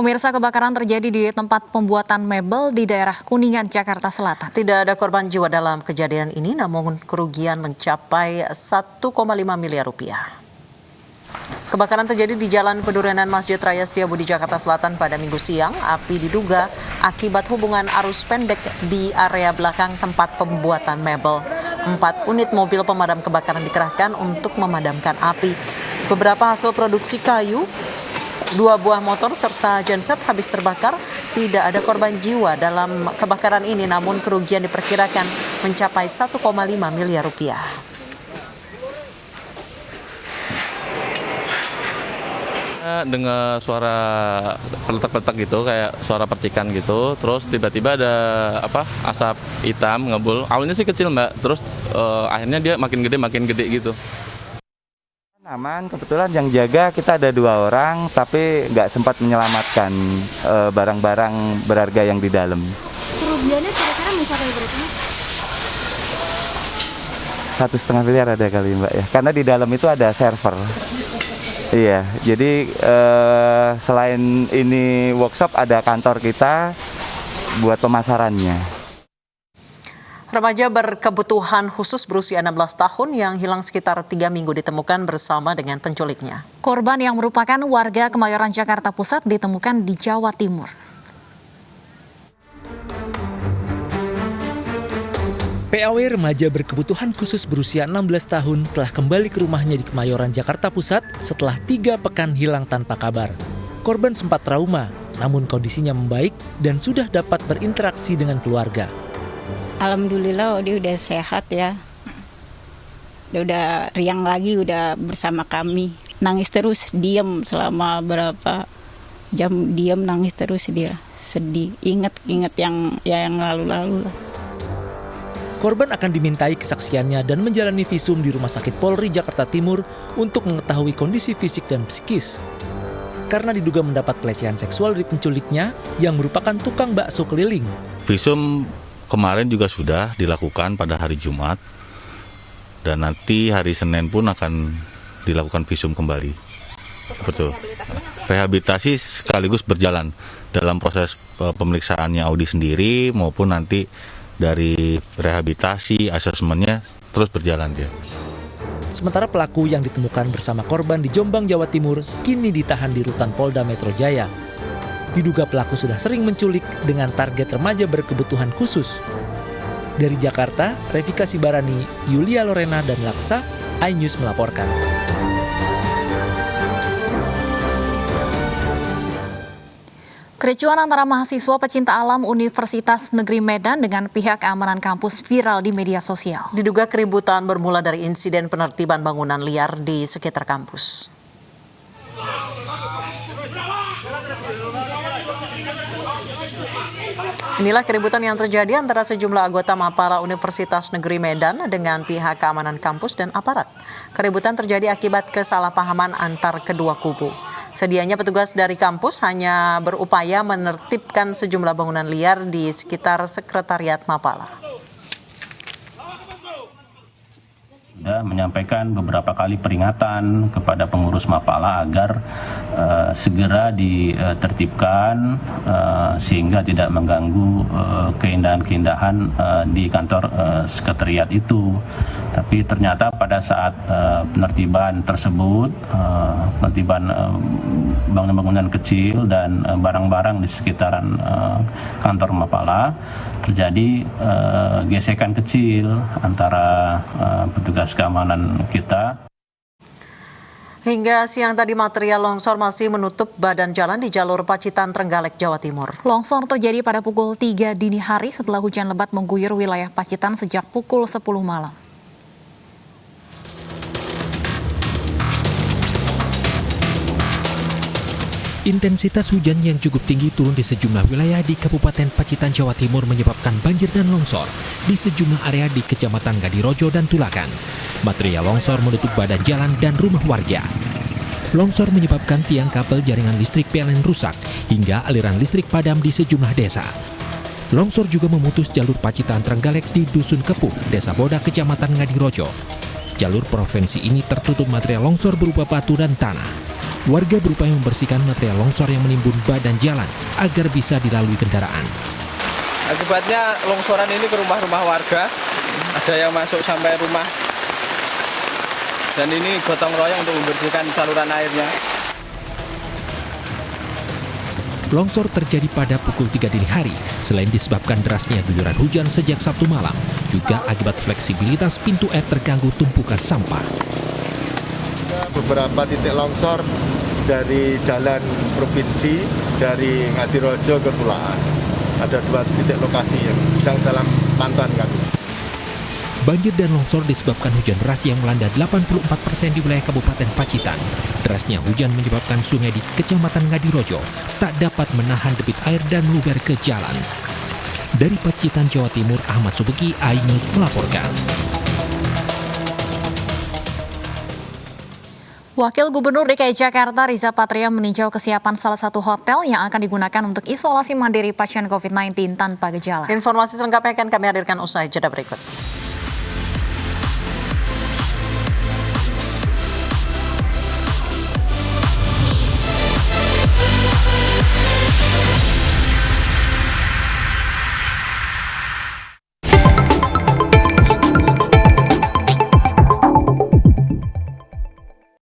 Pemirsa, kebakaran terjadi di tempat pembuatan mebel di daerah Kuningan, Jakarta Selatan. Tidak ada korban jiwa dalam kejadian ini, namun kerugian mencapai 1,5 miliar rupiah. Kebakaran terjadi di Jalan Pedurenan Masjid Raya Setiabudi, Jakarta Selatan pada Minggu siang. Api diduga akibat hubungan arus pendek di area belakang tempat pembuatan mebel. 4 unit mobil pemadam kebakaran dikerahkan untuk memadamkan api. Beberapa hasil produksi kayu, 2 buah motor serta genset habis terbakar. Tidak ada korban jiwa dalam kebakaran ini, namun kerugian diperkirakan mencapai 1,5 miliar rupiah. Dengar suara peletak-peletak gitu, kayak suara percikan gitu, terus tiba-tiba ada asap hitam ngebul. Awalnya sih kecil Mbak, terus akhirnya dia makin gede gitu. Aman, kebetulan yang jaga kita ada 2 orang, tapi nggak sempat menyelamatkan barang-barang berharga yang di dalam. Kerugiannya kira-kira mencapai berapa? 1,5 miliar ada kali Mbak ya, karena di dalam itu ada server. Iya, jadi selain ini workshop, ada kantor kita buat pemasarannya. Remaja berkebutuhan khusus berusia 16 tahun yang hilang sekitar 3 minggu ditemukan bersama dengan penculiknya. Korban yang merupakan warga Kemayoran, Jakarta Pusat ditemukan di Jawa Timur. PAW remaja berkebutuhan khusus berusia 16 tahun telah kembali ke rumahnya di Kemayoran, Jakarta Pusat setelah 3 pekan hilang tanpa kabar. Korban sempat trauma, namun kondisinya membaik dan sudah dapat berinteraksi dengan keluarga. Alhamdulillah dia udah sehat ya. Dia udah riang lagi, udah bersama kami. Nangis terus, diam selama berapa jam, diam nangis terus dia. Sedih, ingat yang lalu-lalu lah. Korban akan dimintai kesaksiannya dan menjalani visum di Rumah Sakit Polri Jakarta Timur untuk mengetahui kondisi fisik dan psikis. Karena diduga mendapat pelecehan seksual dari penculiknya yang merupakan tukang bakso keliling. Visum kemarin juga sudah dilakukan pada hari Jumat, dan nanti hari Senin pun akan dilakukan visum kembali. Betul. Rehabilitasi sekaligus berjalan dalam proses pemeriksaannya Audi sendiri maupun nanti dari rehabilitasi, asesmennya terus berjalan dia. Sementara pelaku yang ditemukan bersama korban di Jombang, Jawa Timur kini ditahan di Rutan Polda Metro Jaya. Diduga pelaku sudah sering menculik dengan target remaja berkebutuhan khusus. Dari Jakarta, Revika Sibarani, Yulia Lorena, dan Laksa, iNews melaporkan. Kericuan antara mahasiswa pecinta alam Universitas Negeri Medan dengan pihak keamanan kampus viral di media sosial. Diduga keributan bermula dari insiden penertiban bangunan liar di sekitar kampus. Inilah keributan yang terjadi antara sejumlah anggota Mapala Universitas Negeri Medan dengan pihak keamanan kampus dan aparat. Keributan terjadi akibat kesalahpahaman antar kedua kubu. Sedianya petugas dari kampus hanya berupaya menertibkan sejumlah bangunan liar di sekitar sekretariat Mapala. Sudah menyampaikan beberapa kali peringatan kepada pengurus Mapala agar segera ditertibkan sehingga tidak mengganggu keindahan-keindahan di kantor sekretariat itu. Tapi ternyata pada saat penertiban tersebut, penertiban bangunan-bangunan kecil dan barang-barang di sekitaran kantor Mapala, terjadi gesekan kecil antara petugas keamanan kita. Hingga siang tadi material longsor masih menutup badan jalan di jalur Pacitan Trenggalek, Jawa Timur. Longsor terjadi pada pukul 3 dini hari setelah hujan lebat mengguyur wilayah Pacitan sejak pukul 10 malam. Intensitas hujan yang cukup tinggi turun di sejumlah wilayah di Kabupaten Pacitan, Jawa Timur menyebabkan banjir dan longsor di sejumlah area di Kecamatan Ngadirojo dan Tulakan. Material longsor menutup badan jalan dan rumah warga. Longsor menyebabkan tiang kabel jaringan listrik PLN rusak hingga aliran listrik padam di sejumlah desa. Longsor juga memutus jalur Pacitan Trenggalek di Dusun Kepuh, Desa Boda, Kecamatan Ngadirojo. Jalur provinsi ini tertutup material longsor berupa batu dan tanah. Warga berupaya membersihkan material longsor yang menimbun badan jalan agar bisa dilalui kendaraan. Akibatnya longsoran ini ke rumah-rumah warga, ada yang masuk sampai rumah. Dan ini gotong royong untuk membersihkan saluran airnya. Longsor terjadi pada pukul 3 dini hari, selain disebabkan derasnya guyuran hujan sejak Sabtu malam, juga akibat fleksibilitas pintu air terganggu tumpukan sampah. Beberapa titik longsor dari jalan provinsi, dari Ngadirojo ke Tulaan. Ada 2 titik lokasi yang sedang dalam pantauan kami. Banjir dan longsor disebabkan hujan deras yang melanda 84% di wilayah Kabupaten Pacitan. Derasnya hujan menyebabkan sungai di Kecamatan Ngadirojo tak dapat menahan debit air dan meluber ke jalan. Dari Pacitan, Jawa Timur, Ahmad Subeki, iNews melaporkan. Wakil Gubernur DKI Jakarta Riza Patria meninjau kesiapan salah satu hotel yang akan digunakan untuk isolasi mandiri pasien COVID-19 tanpa gejala. Informasi selengkapnya akan kami hadirkan usai jeda berikut.